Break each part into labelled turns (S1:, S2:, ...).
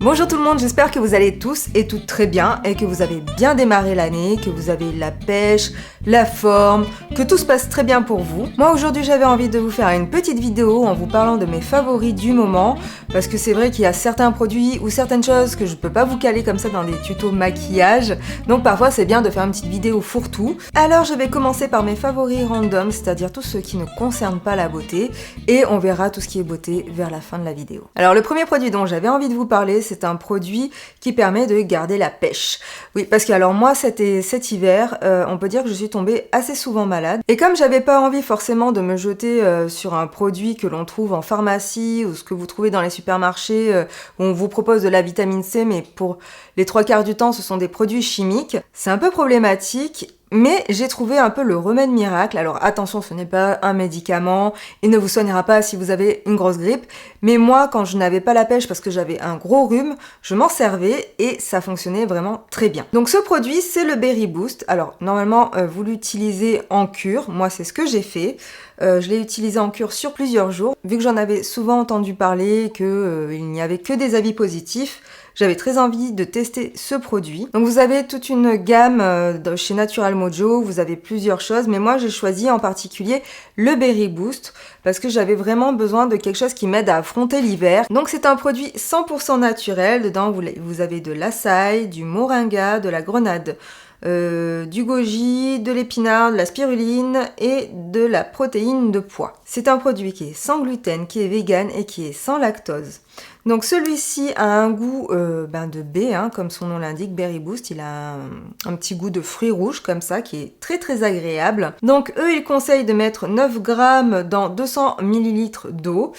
S1: Bonjour tout le monde, j'espère que vous allez tous et toutes très bien et que vous avez bien démarré l'année, que vous avez la pêche, la forme, que tout se passe très bien pour vous. Moi aujourd'hui j'avais envie de vous faire une petite vidéo en vous parlant de mes favoris du moment parce que c'est vrai qu'il y a certains produits ou certaines choses que je peux pas vous caler comme ça dans des tutos maquillage, donc parfois c'est bien de faire une petite vidéo fourre-tout. Alors je vais commencer par mes favoris random, c'est-à-dire tous ceux qui ne concernent pas la beauté et on verra tout ce qui est beauté vers la fin de la vidéo. Alors le premier produit dont j'avais envie de vous parler, c'est un produit qui permet de garder la pêche. Oui, parce que alors moi cet hiver, on peut dire que je suis tombée assez souvent malade. Et comme j'avais pas envie forcément de me jeter sur un produit que l'on trouve en pharmacie ou ce que vous trouvez dans les supermarchés où on vous propose de la vitamine C, mais pour les 3/4 du temps ce sont des produits chimiques, c'est un peu problématique. Mais j'ai trouvé un peu le remède miracle. Alors attention, ce n'est pas un médicament, il ne vous soignera pas si vous avez une grosse grippe. Mais moi, quand je n'avais pas la pêche parce que j'avais un gros rhume, je m'en servais et ça fonctionnait vraiment très bien. Donc ce produit, c'est le Berry Boost. Alors normalement, vous l'utilisez en cure. Moi, c'est ce que j'ai fait. Je l'ai utilisé en cure sur plusieurs jours. Vu que j'en avais souvent entendu parler, qu'il n'y avait que des avis positifs, j'avais très envie de tester ce produit. Donc vous avez toute une gamme chez Natural Mojo, vous avez plusieurs choses, mais moi j'ai choisi en particulier le Berry Boost parce que j'avais vraiment besoin de quelque chose qui m'aide à affronter l'hiver. Donc c'est un produit 100% naturel, dedans vous avez de l'açaï, du moringa, de la grenade, du goji, de l'épinard, de la spiruline et de la protéine de pois. C'est un produit qui est sans gluten, qui est vegan et qui est sans lactose. Donc celui-ci a un goût de baie, comme son nom l'indique, Berry Boost. Il a un petit goût de fruits rouges comme ça qui est très très agréable. Donc eux ils conseillent de mettre 9 grammes dans 200 ml d'eau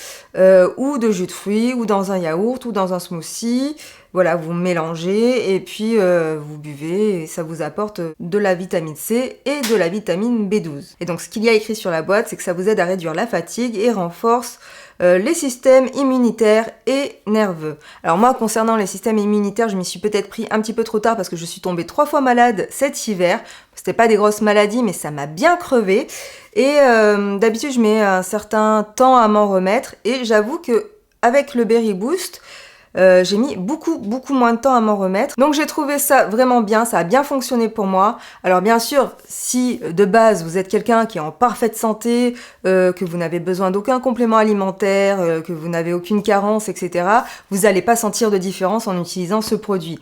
S1: ou de jus de fruits ou dans un yaourt ou dans un smoothie. Voilà, vous mélangez et puis vous buvez et ça vous apporte de la vitamine C et de la vitamine B12. Et donc ce qu'il y a écrit sur la boîte, c'est que ça vous aide à réduire la fatigue et renforce les systèmes immunitaires et nerveux. Alors moi, concernant les systèmes immunitaires, je m'y suis peut-être pris un petit peu trop tard parce que je suis tombée 3 fois malade cet hiver. C'était pas des grosses maladies, mais ça m'a bien crevé. Et d'habitude, je mets un certain temps à m'en remettre. Et j'avoue que avec le Berry Boost, j'ai mis beaucoup moins de temps à m'en remettre. Donc j'ai trouvé ça vraiment bien, ça a bien fonctionné pour moi. Alors bien sûr, si de base vous êtes quelqu'un qui est en parfaite santé, que vous n'avez besoin d'aucun complément alimentaire, que vous n'avez aucune carence, etc., vous n'allez pas sentir de différence en utilisant ce produit.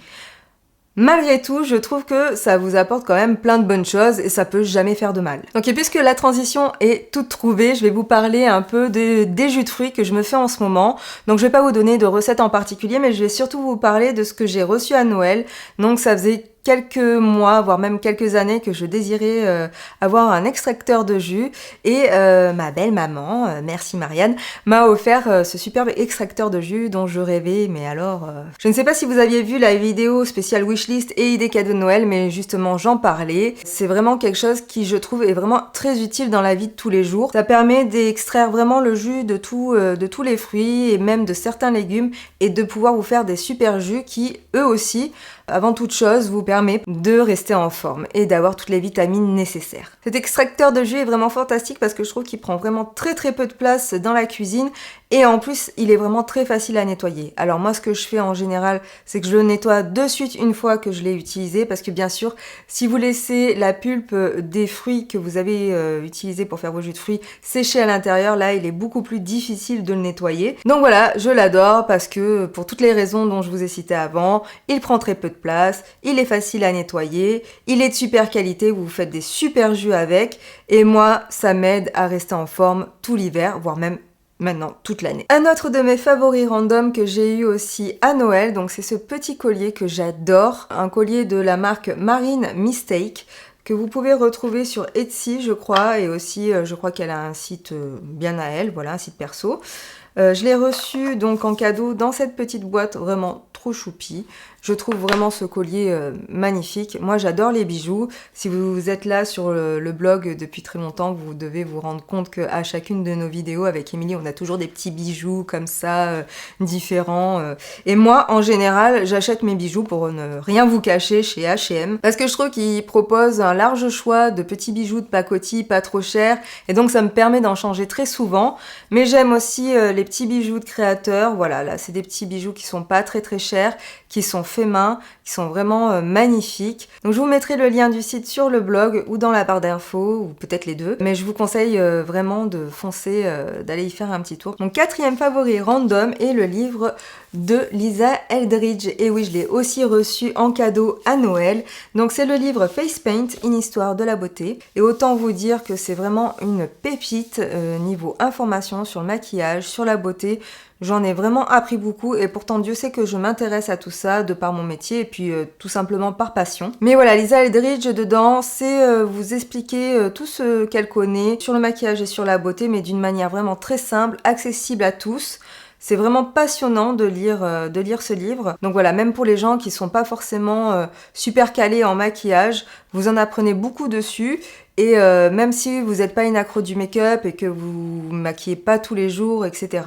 S1: Malgré tout, je trouve que ça vous apporte quand même plein de bonnes choses et ça peut jamais faire de mal. Donc et puisque la transition est toute trouvée, je vais vous parler un peu des jus de fruits que je me fais en ce moment. Donc je vais pas vous donner de recettes en particulier, mais je vais surtout vous parler de ce que j'ai reçu à Noël. Donc ça faisait quelques mois, voire même quelques années que je désirais avoir un extracteur de jus et ma belle maman, merci Marianne, m'a offert ce superbe extracteur de jus dont je rêvais, mais alors... Je ne sais pas si vous aviez vu la vidéo spéciale wishlist et idées cadeaux de Noël, mais justement j'en parlais. C'est vraiment quelque chose qui je trouve est vraiment très utile dans la vie de tous les jours. Ça permet d'extraire vraiment le jus de tous les fruits et même de certains légumes et de pouvoir vous faire des super jus qui, eux aussi, avant toute chose, vous permet de rester en forme et d'avoir toutes les vitamines nécessaires. Cet extracteur de jus est vraiment fantastique parce que je trouve qu'il prend vraiment très peu de place dans la cuisine et en plus, il est vraiment très facile à nettoyer. Alors moi, ce que je fais en général, c'est que je le nettoie de suite une fois que je l'ai utilisé parce que bien sûr, si vous laissez la pulpe des fruits que vous avez utilisés pour faire vos jus de fruits sécher à l'intérieur, là, il est beaucoup plus difficile de le nettoyer. Donc voilà, je l'adore parce que pour toutes les raisons dont je vous ai citées avant, il prend très peu de place, il est facile à nettoyer, il est de super qualité, vous faites des super jus avec et moi, ça m'aide à rester en forme tout l'hiver, voire même maintenant toute l'année. Un autre de mes favoris random que j'ai eu aussi à Noël, donc c'est ce petit collier que j'adore, un collier de la marque Marine Mistake que vous pouvez retrouver sur Etsy je crois et aussi je crois qu'elle a un site bien à elle, voilà un site perso. Je l'ai reçu donc en cadeau dans cette petite boîte vraiment trop choupi. Je trouve vraiment ce collier magnifique. Moi, j'adore les bijoux. Si vous êtes là sur le blog depuis très longtemps, vous devez vous rendre compte qu'à chacune de nos vidéos avec Émilie, on a toujours des petits bijoux comme ça, différents. Et moi, en général, j'achète mes bijoux pour ne rien vous cacher chez H&M parce que je trouve qu'ils proposent un large choix de petits bijoux de pacotille, pas trop chers. Et donc, ça me permet d'en changer très souvent. Mais j'aime aussi les petits bijoux de créateurs. Voilà, là, c'est des petits bijoux qui sont pas très cher chers, qui sont faits main, qui sont vraiment magnifiques. Donc je vous mettrai le lien du site sur le blog ou dans la barre d'infos, ou peut-être les deux. Mais je vous conseille vraiment de foncer, d'aller y faire un petit tour. Mon quatrième favori random est le livre de Lisa Eldridge. Et oui, je l'ai aussi reçu en cadeau à Noël. Donc c'est le livre Face Paint, une histoire de la beauté. Et autant vous dire que c'est vraiment une pépite niveau information sur le maquillage, sur la beauté. J'en ai vraiment appris beaucoup et pourtant Dieu sait que je m'intéresse à tout ça de par mon métier et puis tout simplement par passion. Mais voilà, Lisa Eldridge dedans, c'est vous expliquer tout ce qu'elle connaît sur le maquillage et sur la beauté, mais d'une manière vraiment très simple, accessible à tous. C'est vraiment passionnant de lire ce livre. Donc voilà, même pour les gens qui sont pas forcément super calés en maquillage, vous en apprenez beaucoup dessus. Et même si vous n'êtes pas une accro du make-up et que vous maquillez pas tous les jours, etc.,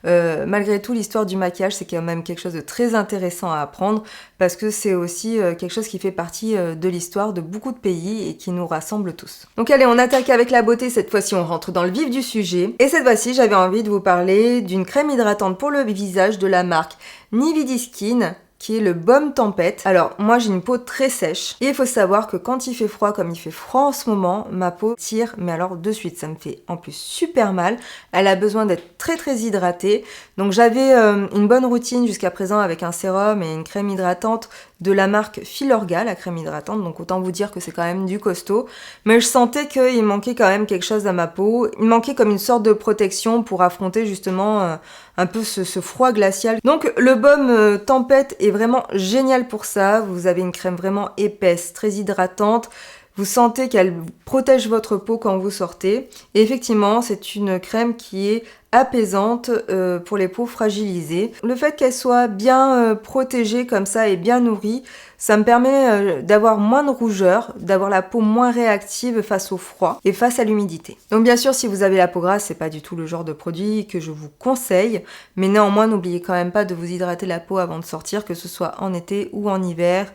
S1: malgré tout, l'histoire du maquillage, c'est quand même quelque chose de très intéressant à apprendre parce que c'est aussi quelque chose qui fait partie de l'histoire de beaucoup de pays et qui nous rassemble tous. Donc allez, on attaque avec la beauté. Cette fois-ci, on rentre dans le vif du sujet. Et cette fois-ci, j'avais envie de vous parler d'une crème hydratante pour le visage de la marque Nividi Skin, qui est le Baume Tempête. Alors, moi j'ai une peau très sèche et il faut savoir que quand il fait froid, comme il fait froid en ce moment, ma peau tire, mais alors de suite, ça me fait en plus super mal. Elle a besoin d'être très très hydratée. Donc j'avais une bonne routine jusqu'à présent avec un sérum et une crème hydratante de la marque Filorga, la crème hydratante, donc autant vous dire que c'est quand même du costaud. Mais je sentais qu'il manquait quand même quelque chose à ma peau. Il manquait comme une sorte de protection pour affronter justement un peu ce froid glacial. Donc le Baume Tempête est vraiment génial pour ça. Vous avez une crème vraiment épaisse, très hydratante. Vous sentez qu'elle protège votre peau quand vous sortez. Et effectivement, c'est une crème qui est apaisante pour les peaux fragilisées. Le fait qu'elle soit bien protégée comme ça et bien nourrie, ça me permet d'avoir moins de rougeur, d'avoir la peau moins réactive face au froid et face à l'humidité. Donc bien sûr, si vous avez la peau grasse, c'est pas du tout le genre de produit que je vous conseille, mais néanmoins, n'oubliez quand même pas de vous hydrater la peau avant de sortir, que ce soit en été ou en hiver.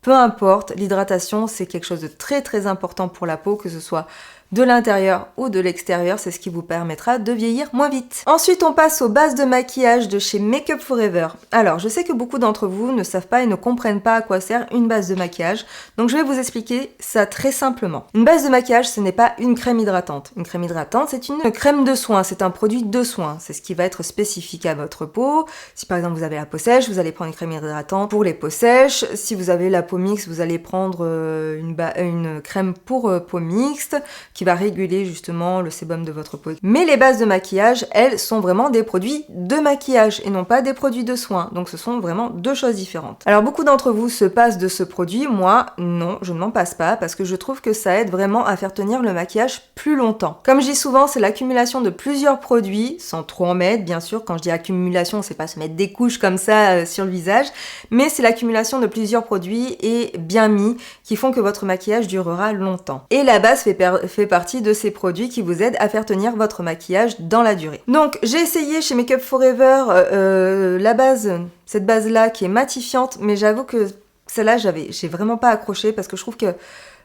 S1: Peu importe, l'hydratation, c'est quelque chose de très très important pour la peau, que ce soit de l'intérieur ou de l'extérieur, c'est ce qui vous permettra de vieillir moins vite. Ensuite, on passe aux bases de maquillage de chez Make Up For Ever. Alors, je sais que beaucoup d'entre vous ne savent pas et ne comprennent pas à quoi sert une base de maquillage, donc je vais vous expliquer ça très simplement. Une base de maquillage, ce n'est pas une crème hydratante. Une crème hydratante, c'est une crème de soin, c'est un produit de soin, c'est ce qui va être spécifique à votre peau. Si par exemple vous avez la peau sèche, vous allez prendre une crème hydratante pour les peaux sèches. Si vous avez la peau mixte, vous allez prendre une crème pour peau mixte, qui va réguler justement le sébum de votre peau. Mais les bases de maquillage, elles, sont vraiment des produits de maquillage et non pas des produits de soins. Donc ce sont vraiment deux choses différentes. Alors beaucoup d'entre vous se passent de ce produit. Moi, non, je ne m'en passe pas parce que je trouve que ça aide vraiment à faire tenir le maquillage plus longtemps. Comme je dis souvent, c'est l'accumulation de plusieurs produits, sans trop en mettre, bien sûr. Quand je dis accumulation, c'est pas se mettre des couches comme ça sur le visage, mais c'est l'accumulation de plusieurs produits et bien mis qui font que votre maquillage durera longtemps. Et la base fait partie de ces produits qui vous aident à faire tenir votre maquillage dans la durée. Donc j'ai essayé chez Make Up For Ever la base, cette base là qui est matifiante, mais j'avoue que celle-là j'ai vraiment pas accroché parce que je trouve que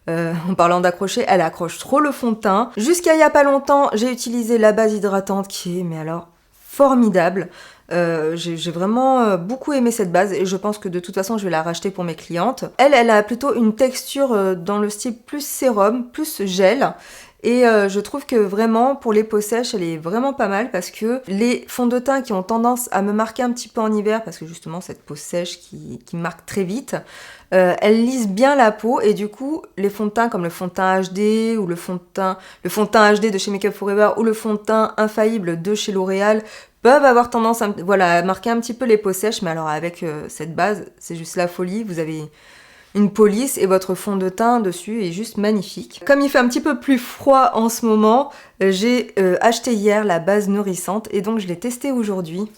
S1: en parlant d'accrocher, elle accroche trop le fond de teint. Jusqu'à il y a pas longtemps, j'ai utilisé la base hydratante qui est, mais alors, formidable. J'ai vraiment beaucoup aimé cette base et je pense que de toute façon je vais la racheter pour mes clientes. Elle a plutôt une texture dans le style plus sérum, plus gel. Et je trouve que vraiment pour les peaux sèches elle est vraiment pas mal parce que les fonds de teint qui ont tendance à me marquer un petit peu en hiver parce que justement cette peau sèche qui marque très vite, elle lisse bien la peau et du coup les fonds de teint comme le fond de teint HD ou le fond de teint HD de chez Make Up For Ever ou le fond de teint infaillible de chez L'Oréal peuvent avoir tendance à marquer un petit peu les peaux sèches, mais alors avec cette base, c'est juste la folie. Vous avez une peau lisse et votre fond de teint dessus est juste magnifique. Comme il fait un petit peu plus froid en ce moment, j'ai acheté hier la base nourrissante et donc je l'ai testée aujourd'hui.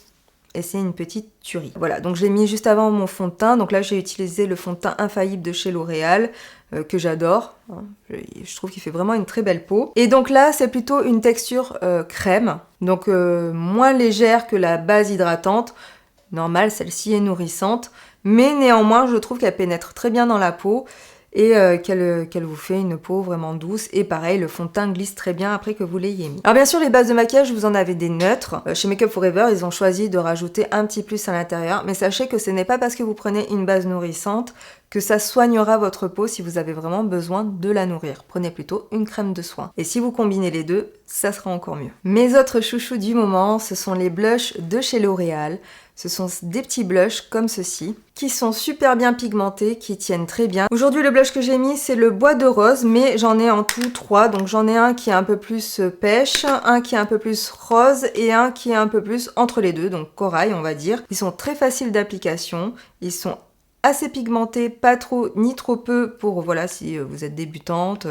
S1: Et c'est une petite tuerie. Voilà, donc je l'ai mis juste avant mon fond de teint. Donc là, j'ai utilisé le fond de teint infaillible de chez L'Oréal, que j'adore. Je trouve qu'il fait vraiment une très belle peau. Et donc là, c'est plutôt une texture crème. Donc moins légère que la base hydratante. Normal, celle-ci est nourrissante. Mais néanmoins, je trouve qu'elle pénètre très bien dans la peau. et qu'elle vous fait une peau vraiment douce. Et pareil, le fond de teint glisse très bien après que vous l'ayez mis. Alors bien sûr, les bases de maquillage, vous en avez des neutres. Chez Make Up For Ever, ils ont choisi de rajouter un petit plus à l'intérieur, mais sachez que ce n'est pas parce que vous prenez une base nourrissante que ça soignera votre peau si vous avez vraiment besoin de la nourrir. Prenez plutôt une crème de soin. Et si vous combinez les deux, ça sera encore mieux. Mes autres chouchous du moment, ce sont les blushs de chez L'Oréal. Ce sont des petits blushs comme ceci, qui sont super bien pigmentés, qui tiennent très bien. Aujourd'hui, le blush que j'ai mis, c'est le bois de rose, mais j'en ai en tout 3. Donc j'en ai un qui est un peu plus pêche, un qui est un peu plus rose et un qui est un peu plus entre les deux, donc corail on va dire. Ils sont très faciles d'application, ils sont assez pigmenté, pas trop ni trop peu pour voilà si vous êtes débutante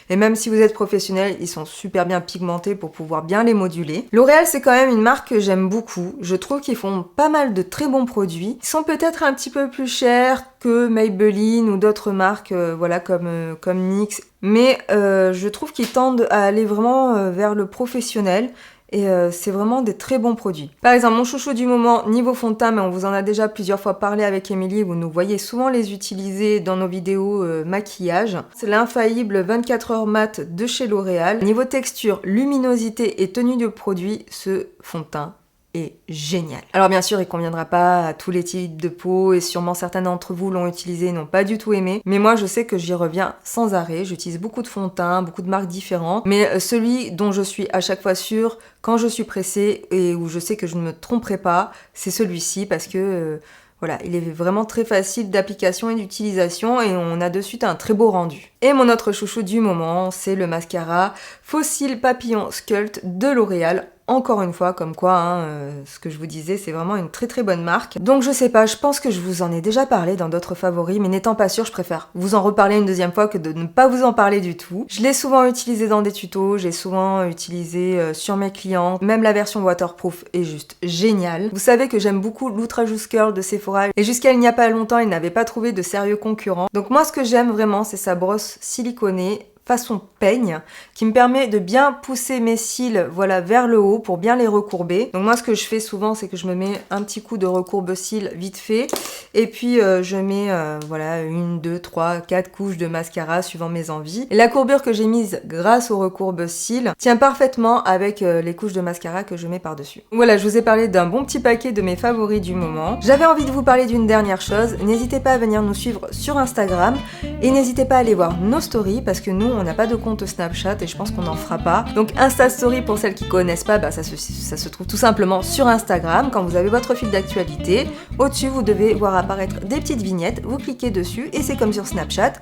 S1: et même si vous êtes professionnel, ils sont super bien pigmentés pour pouvoir bien les moduler. L'Oréal, c'est quand même une marque que j'aime beaucoup. Je trouve qu'ils font pas mal de très bons produits. Ils sont peut-être un petit peu plus chers que Maybelline ou d'autres marques voilà comme NYX, mais je trouve qu'ils tendent à aller vraiment vers le professionnel. Et c'est vraiment des très bons produits. Par exemple, mon chouchou du moment, niveau fond de teint, mais on vous en a déjà plusieurs fois parlé avec Émilie, vous nous voyez souvent les utiliser dans nos vidéos maquillage. C'est l'infaillible 24 heures mat de chez L'Oréal. Niveau texture, luminosité et tenue de produit, ce fond de teint est génial. Alors bien sûr, il conviendra pas à tous les types de peau et sûrement certains d'entre vous l'ont utilisé et n'ont pas du tout aimé. Mais moi, je sais que j'y reviens sans arrêt. J'utilise beaucoup de fonds de teint, beaucoup de marques différentes. Mais celui dont je suis à chaque fois sûre quand je suis pressée et où je sais que je ne me tromperai pas, c'est celui-ci parce que voilà, il est vraiment très facile d'application et d'utilisation et on a de suite un très beau rendu. Et mon autre chouchou du moment, c'est le mascara Fossil Papillon Sculpt de L'Oréal. Encore une fois, comme quoi, ce que je vous disais, c'est vraiment une très très bonne marque. Donc je sais pas, je pense que je vous en ai déjà parlé dans d'autres favoris, mais n'étant pas sûre, je préfère vous en reparler une deuxième fois que de ne pas vous en parler du tout. Je l'ai souvent utilisé dans des tutos, j'ai souvent utilisé sur mes clients, même la version waterproof est juste géniale. Vous savez que j'aime beaucoup l'Ultra Juice Curl de Sephora, et jusqu'à il n'y a pas longtemps, il n'avait pas trouvé de sérieux concurrents. Donc moi, ce que j'aime vraiment, c'est sa brosse siliconée, façon peigne, qui me permet de bien pousser mes cils voilà vers le haut pour bien les recourber. Donc moi ce que je fais souvent, c'est que je me mets un petit coup de recourbe cils vite fait et puis je mets voilà 1, 2, 3, 4 couches de mascara suivant mes envies. Et la courbure que j'ai mise grâce aux recourbes cils tient parfaitement avec les couches de mascara que je mets par-dessus. Voilà, je vous ai parlé d'un bon petit paquet de mes favoris du moment. J'avais envie de vous parler d'une dernière chose. N'hésitez pas à venir nous suivre sur Instagram et n'hésitez pas à aller voir nos stories parce que nous on n'a pas de compte Snapchat et je pense qu'on n'en fera pas. Donc Insta Story, pour celles qui connaissent pas, ça se trouve tout simplement sur Instagram. Quand vous avez votre fil d'actualité, au-dessus vous devez voir apparaître des petites vignettes, vous cliquez dessus et c'est comme sur Snapchat.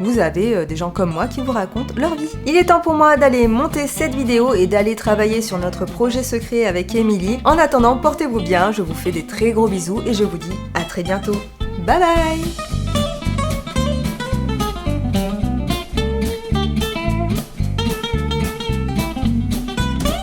S1: Vous avez des gens comme moi qui vous racontent leur vie. Il est temps pour moi d'aller monter cette vidéo et d'aller travailler sur notre projet secret avec Émilie. En attendant, portez-vous bien, je vous fais des très gros bisous et je vous dis à très bientôt. Bye bye!